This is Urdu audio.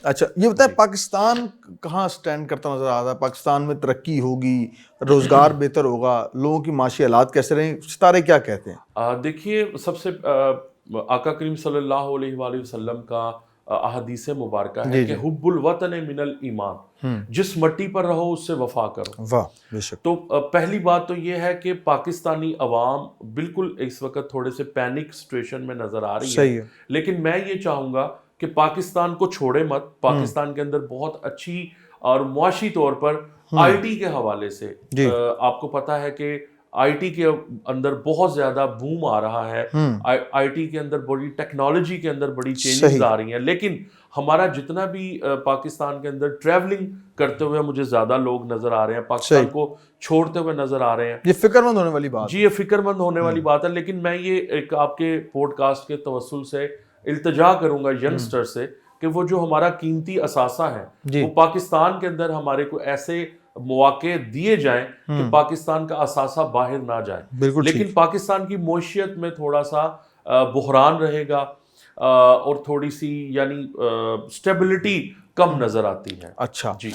اچھا یہ بتائیں پاکستان کہاں سٹینڈ کرتا نظر آ رہا ہے؟ پاکستان میں ترقی ہوگی، روزگار بہتر ہوگا، لوگوں کی معاشی حالات کیسے رہیں، ستارے کیا کہتے ہیں؟ دیکھیے سب سے آقا کریم صلی اللہ علیہ وآلہ وسلم کا احادیث مبارکہ ہے کہ حب الوطن من الایمان، جس مٹی پر رہو اس سے وفا کرو. واہ بے شک. تو پہلی بات تو یہ ہے کہ پاکستانی عوام بالکل اس وقت تھوڑے سے پینک سچویشن میں نظر آ رہی ہے، لیکن میں یہ چاہوں گا کہ پاکستان کو چھوڑے مت. پاکستان کے اندر بہت اچھی اور معاشی طور پر آئی ٹی کے حوالے سے آپ کو پتا ہے کہ آئی ٹی کے اندر بہت زیادہ بوم آ رہا ہے، آئی ٹی کے اندر بڑی ٹیکنالوجی کے اندر بڑی چینجز آ رہی ہیں، لیکن ہمارا جتنا بھی پاکستان کے اندر ٹریولنگ کرتے ہوئے مجھے زیادہ لوگ نظر آ رہے ہیں، پاکستان کو چھوڑتے ہوئے نظر آ رہے ہیں. یہ فکر مند ہونے والی بات جی یہ فکر مند ہونے والی بات ہے. لیکن میں یہ ایک آپ کے پوڈ کاسٹ کے توسل سے التجا کروں گا ینگسٹر سے کہ وہ جو ہمارا قیمتی اثاثہ ہے وہ پاکستان کے اندر ہمارے کو ایسے مواقع دیے جائیں کہ پاکستان کا اثاثہ باہر نہ جائے. لیکن پاکستان کی معیشت میں تھوڑا سا بحران رہے گا اور تھوڑی سی یعنی سٹیبلٹی کم نظر آتی ہے. اچھا جی